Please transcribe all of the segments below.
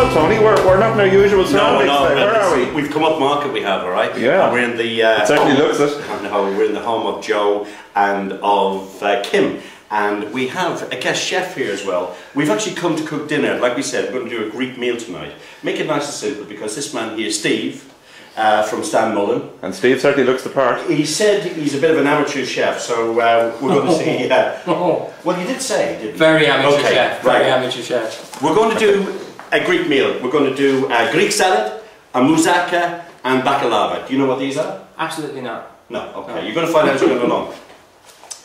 well, Tony. We're not in our usual surroundings. No, Where are we? We've come up market, we have, alright? Yeah. And we're in the... it certainly looks it. No, we're in the home of Joe and of Kim. And we have a guest chef here as well. We've actually come to cook dinner. Like we said, we're going to do a Greek meal tonight. Make it nice and simple, because this man here, Steve, from Stan Mullen. And Steve certainly looks the part. He said he's a bit of an amateur chef, so we're going to see... well, he did say, didn't he? Very amateur chef. Very amateur chef. We're going to do a Greek meal. We're going to do a Greek salad, a moussaka, and baklava. Do you know what these are? Absolutely not. No, okay. No. You're going to find out as we go along.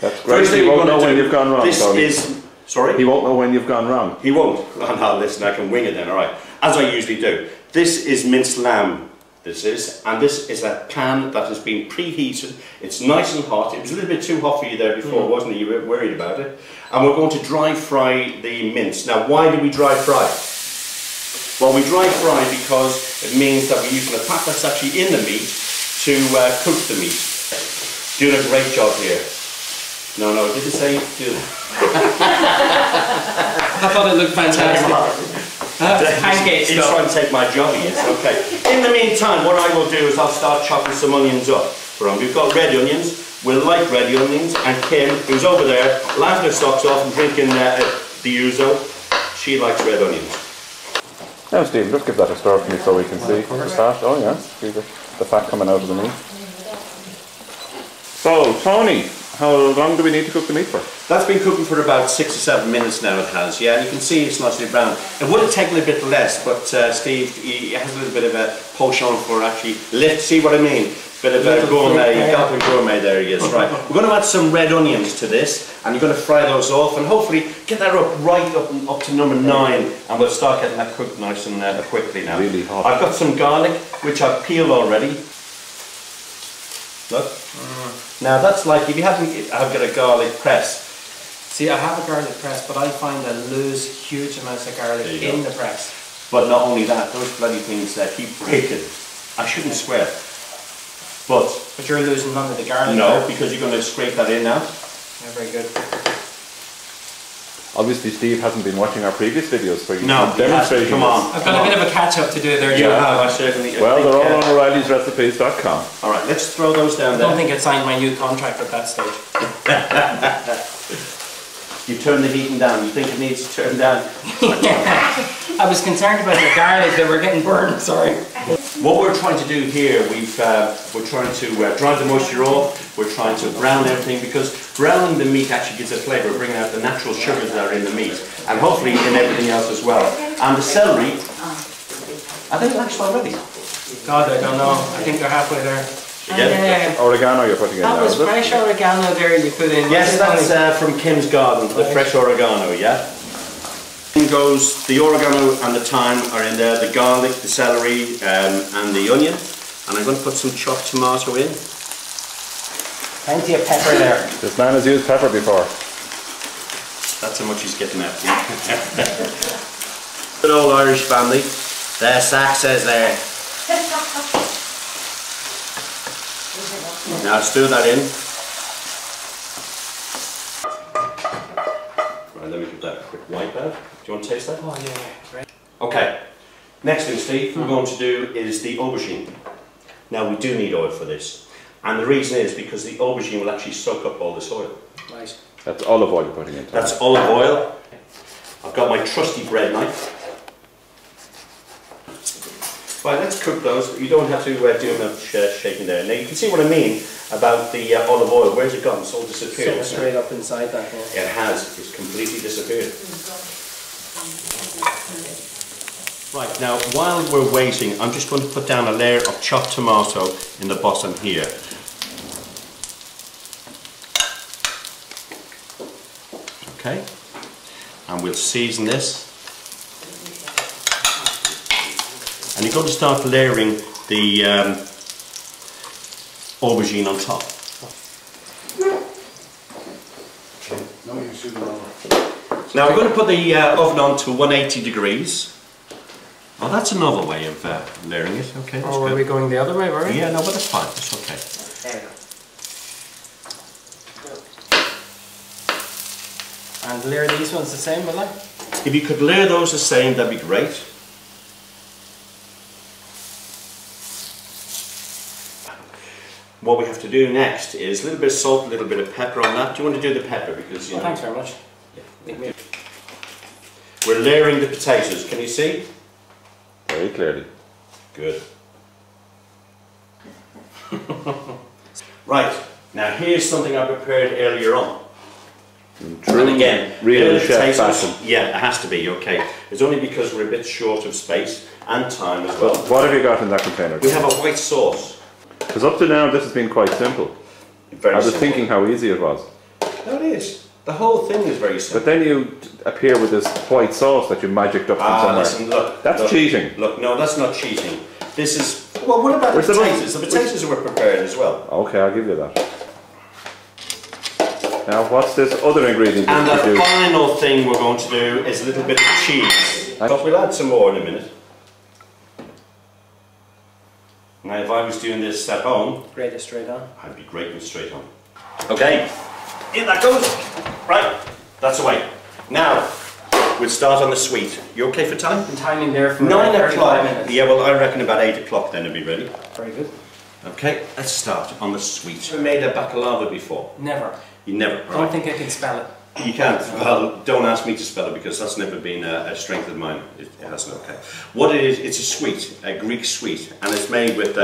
That's great. He won't know when you've gone wrong. This is... Sorry? He won't know when you've gone wrong. He won't. Oh, no, listen, I can wing it then, alright. As I usually do. This is minced lamb. This is. And this is a pan that has been preheated. It's nice and hot. It was a little bit too hot for you there before, wasn't it? You were worried about it. And we're going to dry fry the mince. Now, why do we dry fry? Well, we dry fry because it means that we're using the fat that's actually in the meat to cook the meat. Doing a great job here. No, did it say do that? I thought it looked fantastic. Pancakes. He's trying to take my job, he is. Okay. In the meantime, what I will do is I'll start chopping some onions up. We've got red onions. We like red onions. And Kim, who's over there, laughing her socks off and drinking the ouzo, she likes red onions. Now, Steve, just give that a stir for me so we can see the fat. Oh, yeah. See the fat coming out of the meat. So, Tony, how long do we need to cook the meat for? That's been cooking for about 6 or 7 minutes now, it has, yeah. You can see it's nicely brown. It would have taken a bit less, but Steve, he has a little bit of a penchant for actually lift, see what I mean? Bit of a gourmet, you got the gourmet there, he is, right. We're going to add some red onions to this, and you're going to fry those off, and hopefully get that up to number 9, and we'll start getting that cooked nice and quickly now. Really hot. I've got some garlic, which I've peeled already. Look. Now that's like, if you I've got a garlic press. See, I have a garlic press, but I find I lose huge amounts of garlic in the press. But not only that, those bloody things keep breaking. I shouldn't swear. But you're losing none of the garlic. No, there. because you're going to scrape that in now. Yeah, very good. Obviously, Steve hasn't been watching our previous videos, so you can demonstrate. Come on. I've got a bit of a catch up to do there, Joe. I certainly. Well, they're all on O'Reilly'sRecipes.com. All right, let's throw those down there. I don't think I'd signed my new contract at that stage. You turn the heating down. You think it needs to turn down? I was concerned about the garlic that we're getting burned. Sorry. What we're trying to do here, we're trying to dry the moisture off. We're trying to brown everything, because browning the meat actually gives a flavour, bringing out the natural sugars that are in the meat, and hopefully in everything else as well. And the celery, are they mashed already? God, I don't know. I think they're halfway there. Oregano you're putting in that now, was fresh oregano there you put in. Yes, that's from Kim's garden, the fresh oregano, yeah? In goes the oregano and the thyme are in there, the garlic, the celery and the onion. And I'm going to put some chopped tomato in. Plenty of pepper there. This man has used pepper before. That's how much he's getting at. Good old Irish family. Their sack says there. Now stir that in. Right, let me give that a quick wipe out. Do you want to taste that? Oh yeah, great. Okay. Next thing, Steve, we're going to do is the aubergine. Now we do need oil for this. And the reason is because the aubergine will actually soak up all this oil. Right. That's olive oil you're putting in. That's olive oil. I've got my trusty bread knife. Right, let's cook those. You don't have to do much shaking there. Now you can see what I mean about the olive oil. Where's it gone? It's all disappeared. So straight up inside that. Yeah. It has. It's completely disappeared. Right, now while we're waiting, I'm just going to put down a layer of chopped tomato in the bottom here. Okay, and we'll season this. And you're going to start layering the aubergine on top. Now we're going to put the oven on to 180 degrees. Oh, that's another way of layering it. Okay. Or were we going the other way, were we? Yeah, no, but that's fine. That's okay. There you go. And layer these ones the same, will I? If you could layer those the same, that'd be great. What we have to do next is a little bit of salt, a little bit of pepper on that. Do you want to do the pepper? Because you know, thanks very much. Yeah. We're layering the potatoes. Can you see? Very clearly. Good. Right, now here's something I prepared earlier on. True, and again, real chef potatoes, fashion. yeah, it has to be, okay. It's only because we're a bit short of space and time as well. What have you got in that container? We have a white sauce. Because up to now this has been quite simple. Very I was simple. thinking how easy it was. No, it is. The whole thing is very simple. But then you appear with this white sauce that you magicked up from somewhere. Listen, look. That's look, cheating. Look, no, that's not cheating. This is... Well, what about the potatoes? The potatoes were prepared as well. Okay, I'll give you that. Now, what's this other ingredient And that you the do? final thing we're going to do is a little bit of cheese. But we'll add some more in a minute. Now, if I was doing this at home, Grate it straight on. I'd be grating straight on. Okay, in that goes. Right, that's away. Now, we'll start on the sweet. You okay for time? Been timing there for 9 35 o'clock. minutes. Yeah, well, I reckon about 8 o'clock then it'll be ready. Very good. Okay, let's start on the sweet. Have you made a baklava before? Never. You never. I don't think I can spell it. You can't. Well, don't ask me to spell it because that's never been a strength of mine. It hasn't. Okay. What it is, it's a sweet, a Greek sweet, and it's made with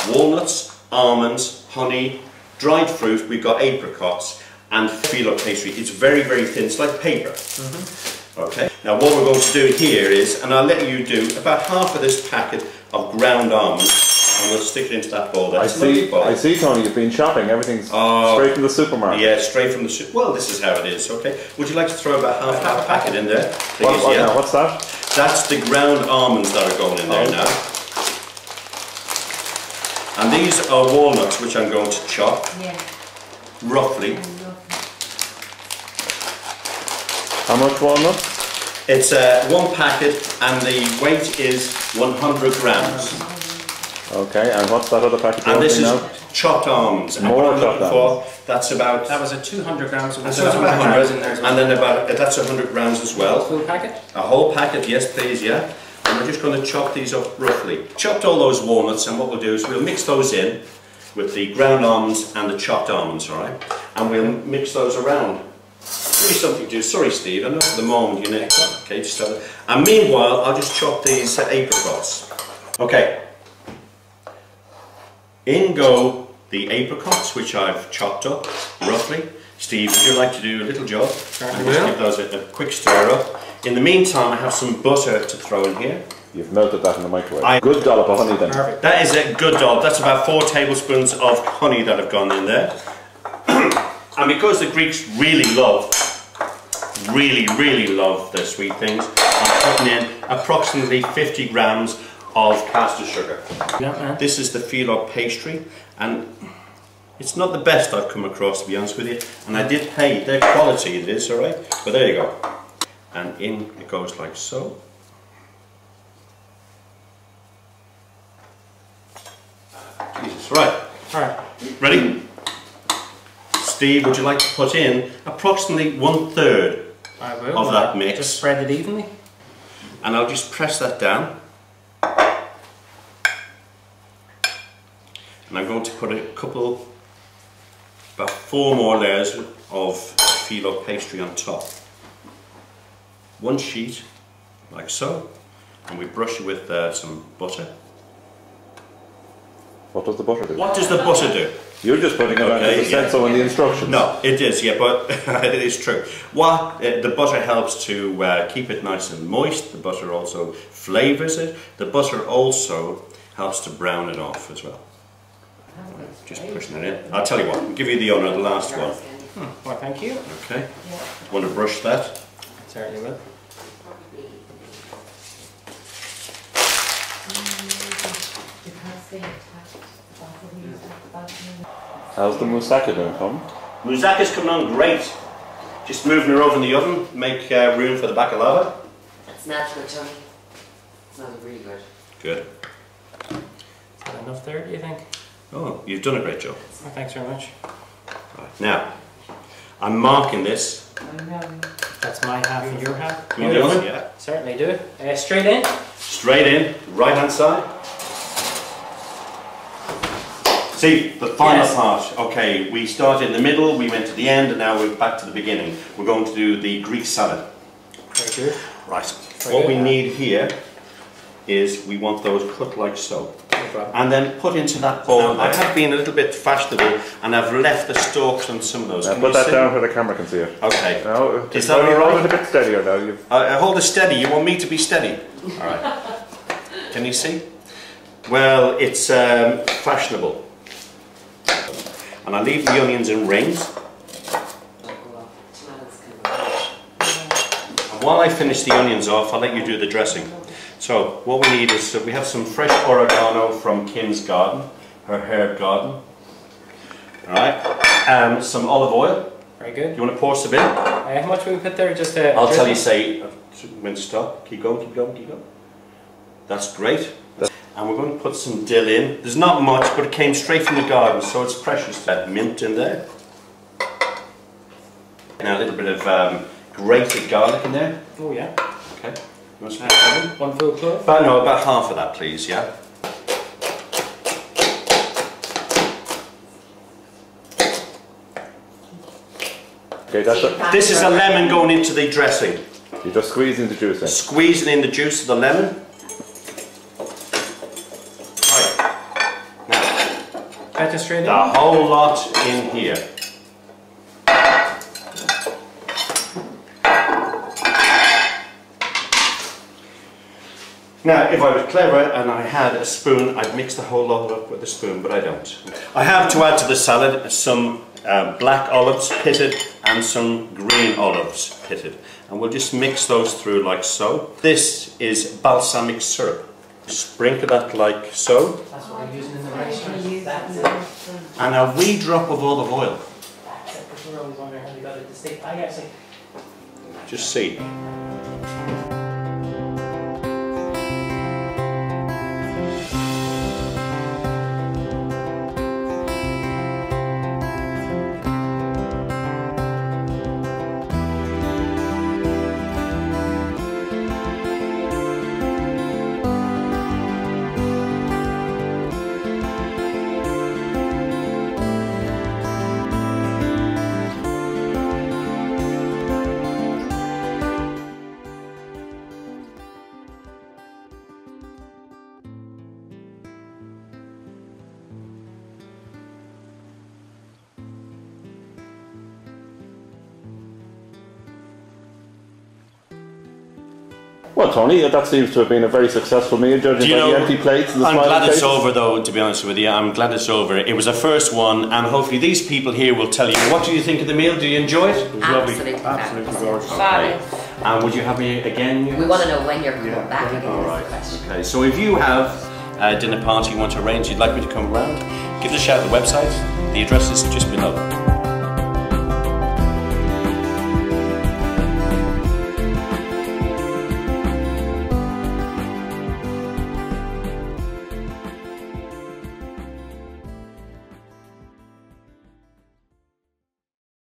walnuts, almonds, honey, dried fruit. We've got apricots and phyllo pastry. It's very, very thin. It's like paper. Okay. Now, what we're going to do here is, and I'll let you do about half of this packet of ground almonds. And we'll stick it into that bowl there. I see, Tony, you've been shopping. Everything's straight from the supermarket. Yeah, straight from the well, this is how it is, okay? Would you like to throw about half that packet in there? Please, Now, what's that? That's the ground almonds that are going in there now. And these are walnuts, which I'm going to chop, roughly. How much walnuts? It's 1 packet, and the weight is 100 grams. Okay, and what's that other packet? And this is chopped almonds. More chopped almonds. That's about... That was a 200 grams. That's about 100 in there as well. And then about that's 100 grams as well. A full packet? A whole packet, yes please, yeah. And we're just going to chop these up roughly. Chopped all those walnuts, and what we'll do is we'll mix those in with the ground almonds and the chopped almonds, alright? And we'll mix those around. Give me something to do. Sorry Steve, I know for the moment you need. Okay, just have it. And meanwhile, I'll just chop these apricots. Okay. In go the apricots, which I've chopped up roughly. Steve, would you like to do a little job? And just give those a quick stir up. In the meantime, I have some butter to throw in here. You've melted that in the microwave. Good dollop of honey then. Perfect. That is a good dollop. That's about 4 tablespoons of honey that have gone in there. And because the Greeks really love their sweet things, I'm putting in approximately 50 grams of caster sugar. This is the phyllo pastry, and it's not the best I've come across, to be honest with you, and I did pay their quality it is, alright? But there you go. And in it goes like so. Jesus, right. Alright. Ready? Steve, would you like to put in approximately 1/3 of that mix? Just spread it evenly. And I'll just press that down. And I'm going to put a couple, about 4 more layers of phyllo pastry on top. 1 sheet, like so, and we brush it with some butter. What does the butter do? What does the butter do? You're just putting it on because it said so in the instructions. No, it is, yeah, but it is true. What the butter helps to keep it nice and moist. The butter also flavours it. The butter also helps to brown it off as well. Just pushing it in. I'll tell you what, I'll give you the honour of the last one. Well, thank you. Okay. Want to brush that? Certainly will. How's the moussaka doing, Tom? Moussaka's coming on great. Just moving her over in the oven, make room for the baklava. It's natural, Tony. It smells really good. Good. Is that enough there, do you think? Oh, you've done a great job. Well, thanks very much. Right. Now, I'm marking this. That's my half and your half. Come in the oven? Yeah. Certainly do. Straight in. Straight in, right hand side. See, the final Yes. part. Okay, we started in the middle, we went to the end, and now we're back to the beginning. We're going to do the Greek salad. Very good. Right. Very What good. we need here is we want those cut like so. No problem. And then put into that bowl. I have been a little bit fashionable and I've left the stalks on some of those. Can Put you that see? down where the camera can see it. Okay. No, Is just that hold all right? it a bit steadier now. You've Hold it steady. You want me to be steady? All right. Can you see? Well, it's fashionable. And I leave the onions in rings. And while I finish the onions off, I'll let you do the dressing. So what we need is we have some fresh oregano from Kim's garden, her herb garden. All right. Some olive oil. Very good. You want to pour some in? How much will we put there? Just I'll tell you. Say when to stop. Keep going. Keep going. Keep going. That's great. And we're going to put some dill in. There's not much, but it came straight from the garden, so it's precious. Mint in there. Now a little bit of grated garlic in there. Oh yeah. Okay. You want some garlic? One full clove. About half of that, please. Yeah. okay. That's it. This is a lemon going into the dressing. You're just squeezing the juice in. Squeezing in the juice of the lemon. Add it straight in. The whole lot in here. Now, if I was clever and I had a spoon, I'd mix the whole lot up with a spoon, but I don't. I have to add to the salad some black olives pitted and some green olives pitted. And we'll just mix those through like so. This is balsamic syrup. Sprinkle that like so. That's what I'm using in the restaurant. That's it. And a wee drop of olive oil. That's it. Because we're always wondering how you got it to stick. I actually. Just see. Well, Tony, that seems to have been a very successful meal, judging by the empty plates and the I'm smiling glad it's faces. over, though, to be honest with you. I'm glad it's over. It was the first one, and hopefully these people here will tell you. What do you think of the meal? Do you enjoy it? It was Absolutely lovely. fabulous. Absolutely gorgeous. Fabulous. And would you have me again? We want to know when you're coming back again. All is the right. question. Okay. So if you have a dinner party you want to arrange, you'd like me to come around, give us a shout at the website. The address is just below.